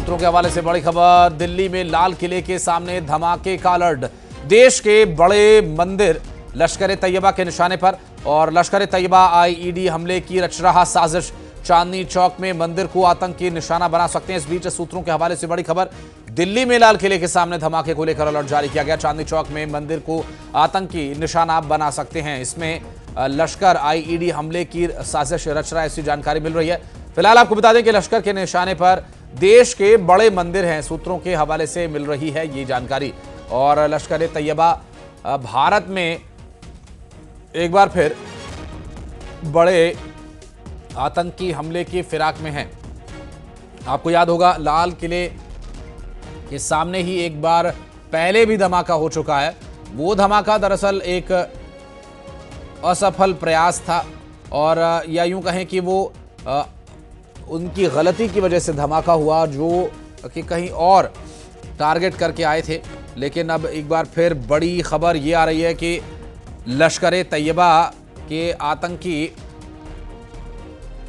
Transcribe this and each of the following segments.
सूत्रों के हवाले से बड़ी खबर। दिल्ली में लाल किले के सामने धमाके का अलर्ट। देश के बड़े मंदिर लश्कर ए तैयबा के निशाने पर और लश्कर ए तैयबा आईईडी हमले की रच रहा साजिश। चांदनी चौक में मंदिर को आतंकी निशाना बना सकते हैं। इस बीच सूत्रों के हवाले से बड़ी खबर। दिल्ली में लाल किले के सामने धमाके को लेकर अलर्ट जारी किया गया। चांदनी चौक में मंदिर को आतंकी निशाना बना सकते हैं। इसमें लश्कर आईईडी हमले की साजिश रच रहा है, ऐसी जानकारी मिल रही है। फिलहाल आपको बता दें कि लश्कर के निशाने पर देश के बड़े मंदिर हैं। सूत्रों के हवाले से मिल रही है ये जानकारी। और लश्कर ए तैयबा भारत में एक बार फिर बड़े आतंकी हमले की फिराक में है। आपको याद होगा लाल किले के सामने ही एक बार पहले भी धमाका हो चुका है। वो धमाका दरअसल एक असफल प्रयास था और या यूं कहें कि वो उनकी गलती की वजह से धमाका हुआ, जो कि कहीं और टारगेट करके आए थे। लेकिन अब एक बार फिर बड़ी खबर ये आ रही है कि लश्कर ए तैयबा के आतंकी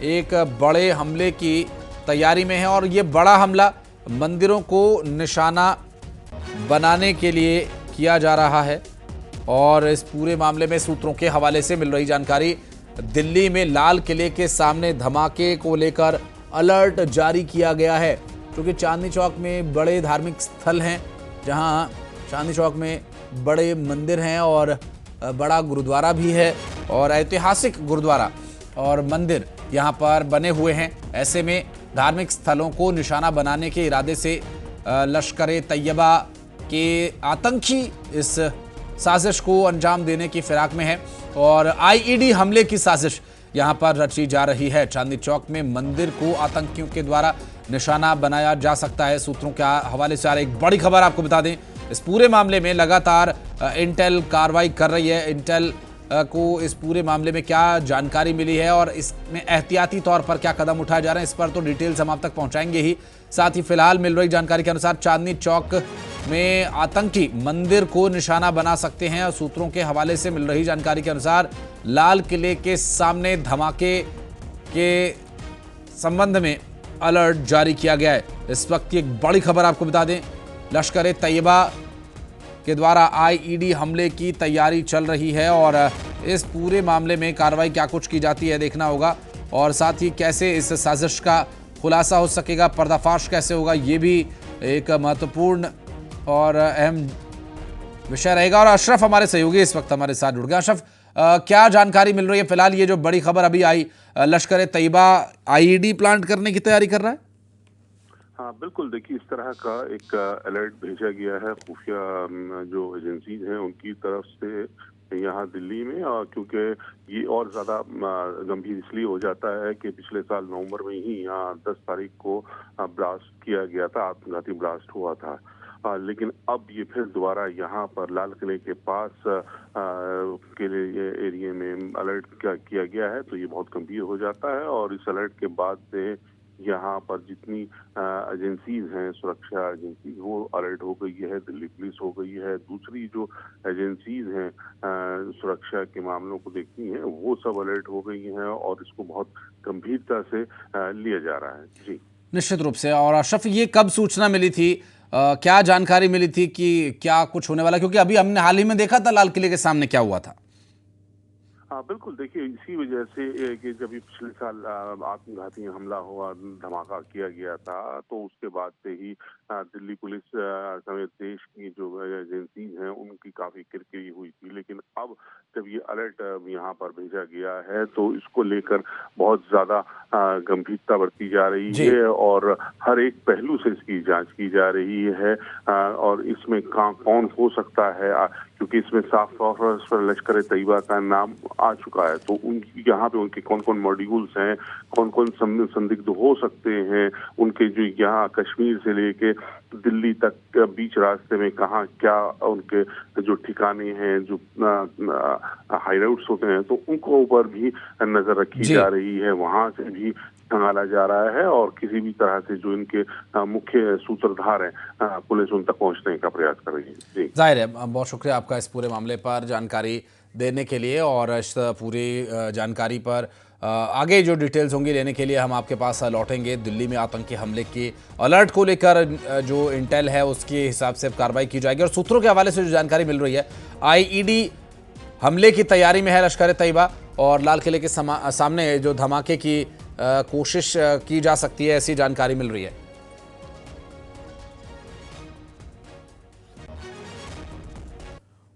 एक बड़े हमले की तैयारी में है और ये बड़ा हमला मंदिरों को निशाना बनाने के लिए किया जा रहा है। और इस पूरे मामले में सूत्रों के हवाले से मिल रही जानकारी, दिल्ली में लाल किले के सामने धमाके को लेकर अलर्ट जारी किया गया है। क्योंकि चांदनी चौक में बड़े धार्मिक स्थल हैं, जहां चांदनी चौक में बड़े मंदिर हैं और बड़ा गुरुद्वारा भी है और ऐतिहासिक गुरुद्वारा और मंदिर यहां पर बने हुए हैं। ऐसे में धार्मिक स्थलों को निशाना बनाने के इरादे से लश्कर ए तैयबा के आतंकी इस साजिश को अंजाम देने की फिराक में है और आईईडी हमले की साजिश यहां पर रची जा रही है। चांदनी चौक में मंदिर को आतंकियों के द्वारा निशाना बनाया जा सकता है। सूत्रों के हवाले से एक बड़ी खबर आपको बता दें, इस पूरे मामले में लगातार इंटेल कार्रवाई कर रही है। इंटेल को इस पूरे मामले में क्या जानकारी मिली है और इसमें एहतियाती तौर पर क्या कदम उठाए जा रहे हैं, इस पर तो डिटेल्स हम आप तक पहुंचाएंगे ही। साथ ही फिलहाल मिल रही जानकारी के अनुसार चांदनी चौक में आतंकी मंदिर को निशाना बना सकते हैं। और सूत्रों के हवाले से मिल रही जानकारी के अनुसार लाल किले के सामने धमाके के संबंध में अलर्ट जारी किया गया है। इस वक्त की एक बड़ी खबर आपको बता दें, लश्कर ए तैयबा के द्वारा आईईडी हमले की तैयारी चल रही है और इस पूरे मामले में कार्रवाई क्या कुछ की जाती है देखना होगा। और साथ ही कैसे इस साजिश का खुलासा हो सकेगा, पर्दाफाश कैसे होगा, ये भी एक महत्वपूर्ण और अहम विषय रहेगा। और अशरफ हमारे सहयोगी इस वक्त हमारे साथ जुड़ गए। अशरफ, क्या जानकारी मिल रही है फिलहाल? ये जो बड़ी खबर अभी आई, लश्कर ए तैयबा आईईडी प्लांट करने की तैयारी कर रहा है। हाँ बिल्कुल, देखिए इस तरह का एक अलर्ट भेजा गया है खुफिया जो एजेंसीज हैं उनकी तरफ से यहाँ दिल्ली में। क्योंकि ये और ज़्यादा गंभीर इसलिए हो जाता है कि पिछले साल नवंबर में ही यहाँ 10 तारीख को ब्लास्ट किया गया था, आत्मघाती ब्लास्ट हुआ था। लेकिन अब ये फिर दोबारा यहाँ पर लाल किले के पास किले एरिया में अलर्ट किया गया है, तो ये बहुत गंभीर हो जाता है। और इस अलर्ट के बाद से यहाँ पर जितनी एजेंसीज हैं, सुरक्षा एजेंसी, वो अलर्ट हो गई है। दिल्ली पुलिस हो गई है, दूसरी जो एजेंसीज हैं सुरक्षा के मामलों को देखती हैं, वो सब अलर्ट हो गई हैं और इसको बहुत गंभीरता से लिया जा रहा है। जी निश्चित रूप से। और अशरफ, ये कब सूचना मिली थी, क्या जानकारी मिली थी कि क्या कुछ होने वाला? क्योंकि अभी हमने हाल ही में देखा था लाल किले के सामने क्या हुआ था। हाँ बिल्कुल, देखिए इसी वजह से कि जब ये पिछले साल आत्मघाती हमला हुआ, धमाका किया गया था, तो उसके बाद से ही दिल्ली पुलिस समेत देश की जो एजेंसीज हैं उनकी काफी किरकिरी हुई थी। लेकिन अब जब ये अलर्ट यहाँ पर भेजा गया है तो इसको लेकर बहुत ज्यादा गंभीरता बरती जा रही है और हर एक पहलू से इसकी जांच की जा रही है। और इसमें कौन हो सकता है, क्योंकि इसमें साफ तौर पर लश्कर ए तैयबा का नाम आ चुका है, तो उनकी यहाँ पे उनके कौन कौन मॉड्यूल्स हैं, कौन कौन संदिग्ध हो सकते हैं, उनके जो यहाँ कश्मीर से लेके दिल्ली तक बीच रास्ते में कहाँ क्या उनके जो ठिकाने हैं, जो हाईडाउट्स होते हैं, तो उनको ऊपर भी नजर रखी जा रही है। वहां से भी खंगाला जा रहा है और किसी भी तरह से जो इनके मुख्य सूत्रधार हैं पुलिस उन तक पहुंचने का प्रयास कर रही है। जी जाहिर है, बहुत शुक्रिया आपका इस पूरे मामले पर जानकारी देने के लिए और इस पूरी जानकारी पर आगे जो डिटेल्स होंगी लेने के लिए हम आपके पास लौटेंगे। दिल्ली में आतंकी हमले के अलर्ट को लेकर जो इंटेल है उसके हिसाब से कार्रवाई की जाएगी। और सूत्रों के हवाले से जो जानकारी मिल रही है, आईईडी हमले की तैयारी में है लश्कर तैयबा और लाल किले के सामने जो धमाके की कोशिश की जा सकती है, ऐसी जानकारी मिल रही है।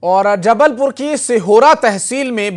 और जबलपुर की सिहोरा तहसील में